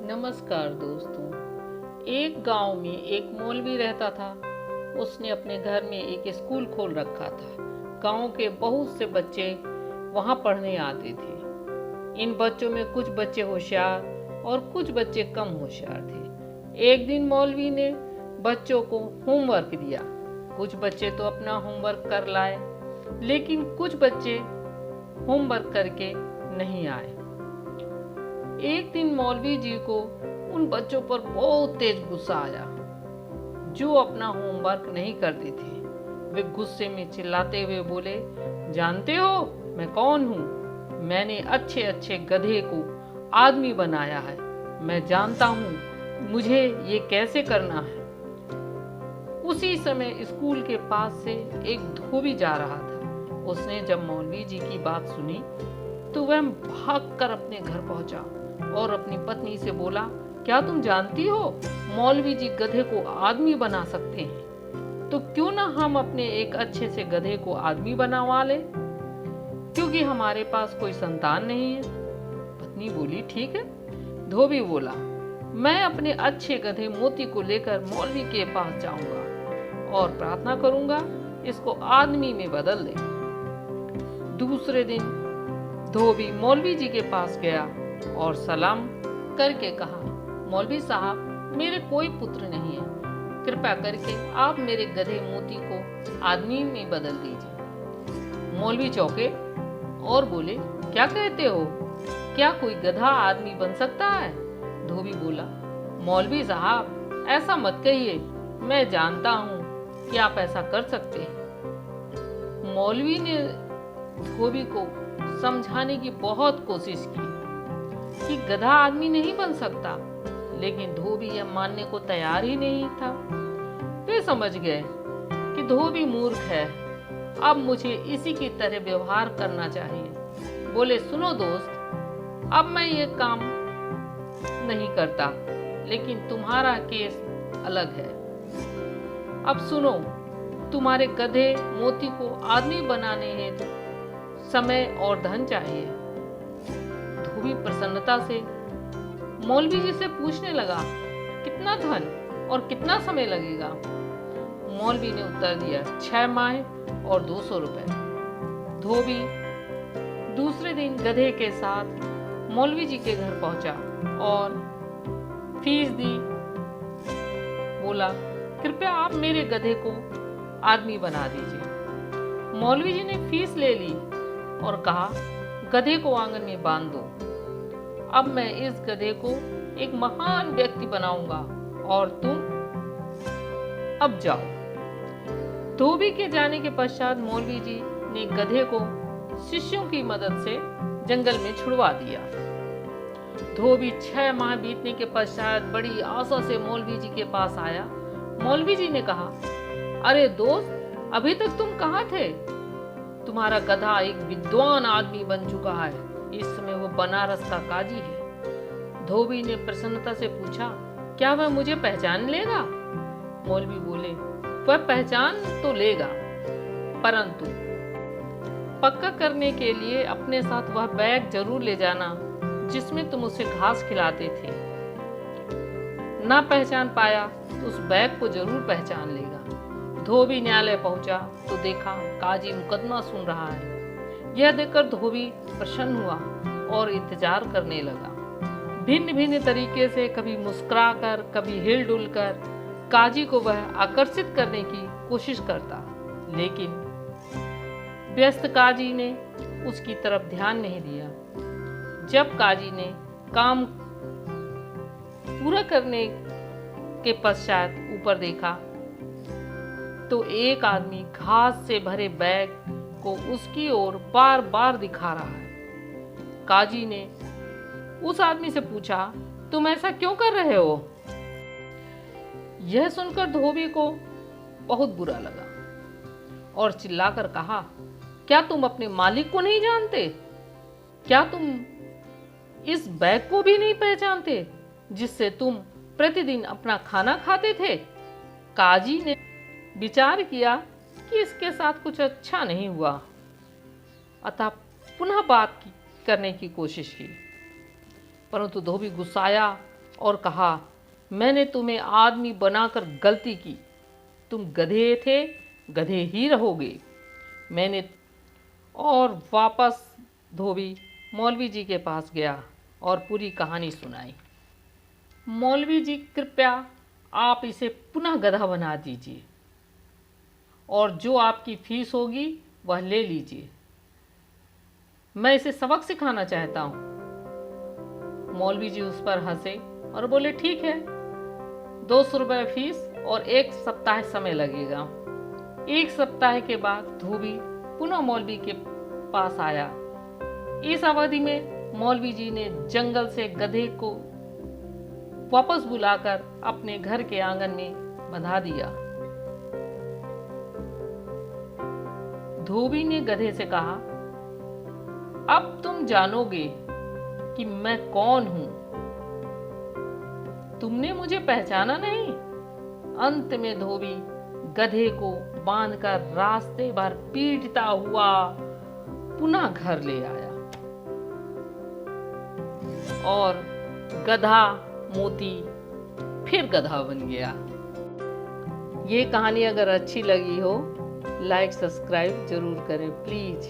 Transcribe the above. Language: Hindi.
नमस्कार दोस्तों। एक गांव में एक मौलवी रहता था। उसने अपने घर में एक स्कूल खोल रखा था। गांव के बहुत से बच्चे वहां पढ़ने आते थे। इन बच्चों में कुछ बच्चे होशियार और कुछ बच्चे कम होशियार थे। एक दिन मौलवी ने बच्चों को होमवर्क दिया। कुछ बच्चे तो अपना होमवर्क कर लाए, लेकिन कुछ बच्चे होमवर्क करके नहीं आए। एक दिन मौलवी जी को उन बच्चों पर बहुत तेज गुस्सा आया जो अपना होमवर्क नहीं करते थे। वे गुस्से में चिल्लाते हुए बोले, जानते हो मैं कौन हूँ? मैंने अच्छे अच्छे गधे को आदमी बनाया है। मैं जानता हूँ मुझे ये कैसे करना है। उसी समय स्कूल के पास से एक धोबी जा रहा था। उसने जब मौलवी जी की बात सुनी तो वह भागकर अपने घर पहुंचा और अपनी पत्नी से बोला, क्या तुम जानती हो मौलवी जी गधे को आदमी बना सकते हैं, तो क्यों ना हम अपने एक अच्छे से गधे को आदमी बनवा ले, क्योंकि हमारे पास कोई संतान नहीं है। पत्नी बोली, ठीक है। धोबी बोला, मैं अपने अच्छे गधे मोती को लेकर मौलवी के पास जाऊंगा और प्रार्थना करूंगा इसको आदमी में बदल दे। दूसरे दिन धोबी मौलवी जी के पास गया और सलाम करके कहा, मौलवी साहब, मेरे कोई पुत्र नहीं है। कृपया करके आप मेरे गधे मोती को आदमी में बदल दीजिए। मौलवी चौंके और बोले, क्या कहते हो? क्या कोई गधा आदमी बन सकता है? धोबी बोला, मौलवी साहब, ऐसा मत कहिए। मैं जानता हूँ कि आप ऐसा कर सकते हैं। मौलवी ने धोबी को समझाने की बहुत कोशिश की कि गधा आदमी नहीं बन सकता, लेकिन धोबी यह मानने को तैयार ही नहीं था। वे समझ गए कि धोबी मूर्ख है। अब मुझे इसी की तरह व्यवहार करना चाहिए। बोले, सुनो दोस्त, अब मैं ये काम नहीं करता, लेकिन तुम्हारा केस अलग है। अब सुनो, तुम्हारे गधे मोती को आदमी बनाने हेतु समय और धन चाहिए। धोबी प्रसन्नता से मौलवी जी से पूछने लगा, कितना धन और कितना समय लगेगा? मौलवी ने उत्तर दिया, 6 माह और 200 रुपए। धोबी दूसरे दिन गधे के साथ मौलवी जी के घर पहुंचा और फीस दी। बोला, कृपया आप मेरे गधे को आदमी बना दीजिए। मौलवी जी ने फीस ले ली और कहा, गधे को आंगन में बांध दो। अब मैं इस गधे को एक महान व्यक्ति बनाऊंगा और तुम अब जाओ। धोबी के जाने के पश्चात मौलवी जी ने गधे को शिष्यों की मदद से जंगल में छुड़वा दिया। धोबी 6 माह बीतने के पश्चात बड़ी आशा से मौलवी जी के पास आया। मौलवी जी ने कहा, अरे दोस्त, अभी तक तुम कहाँ थे? तुम्हारा गधा एक विद्वान आदमी बन चुका है। इस समय वो बनारस का काजी है। धोबी ने प्रसन्नता से पूछा, क्या वह मुझे पहचान लेगा? मौलवी बोले, वह पहचान तो लेगा, परंतु पक्का करने के लिए अपने साथ वह बैग जरूर ले जाना जिसमें तुम उसे घास खिलाते थे। ना पहचान पाया तो उस बैग को जरूर पहचान लेगा। धोबी न्यायालय पहुंचा तो देखा काजी मुकदमा सुन रहा है। यह देखकर धोबी प्रसन्न हुआ और इंतजार करने लगा। भिन्न भिन्न तरीके से, कभी मुस्कुराकर, कभी हिलडुल कर काजी को वह आकर्षित करने की कोशिश करता, लेकिन व्यस्त काजी ने उसकी तरफ ध्यान नहीं दिया। जब काजी ने काम पूरा करने के पश्चात ऊपर देखा तो एक आदमी घास से भरे बैग को उसकी ओर बार बार दिखा रहा है। काजी ने उस आदमी से पूछा, तुम ऐसा क्यों कर रहे हो? यह सुनकर धोबी को बहुत बुरा लगा और चिल्लाकर कहा, क्या तुम अपने मालिक को नहीं जानते? क्या तुम इस बैग को भी नहीं पहचानते जिससे तुम प्रतिदिन अपना खाना खाते थे? काजी ने विचार किया कि इसके साथ कुछ अच्छा नहीं हुआ, अतः पुनः बात करने की कोशिश की, परंतु धोबी गुस्साया और कहा, मैंने तुम्हें आदमी बनाकर गलती की, तुम गधे थे, गधे ही रहोगे। मैंने और वापस धोबी मौलवी जी के पास गया और पूरी कहानी सुनाई। मौलवी जी, कृपया आप इसे पुनः गधा बना दीजिए और जो आपकी फीस होगी वह ले लीजिए, मैं इसे सबक सिखाना चाहता हूँ। मौलवी जी उस पर हंसे और बोले, ठीक है, 200 रुपये फीस और 1 सप्ताह समय लगेगा। 1 सप्ताह के बाद धोबी पुनः मौलवी के पास आया। इस अवधि में मौलवी जी ने जंगल से गधे को वापस बुलाकर अपने घर के आंगन में बंधा दिया। धोबी ने गधे से कहा, अब तुम जानोगे कि मैं कौन हूं। तुमने मुझे पहचाना नहीं। अंत में धोबी गधे को बांधकर रास्ते भर पीटता हुआ पुनः घर ले आया और गधा मोती फिर गधा बन गया। ये कहानी अगर अच्छी लगी हो, लाइक सब्सक्राइब जरूर करें प्लीज।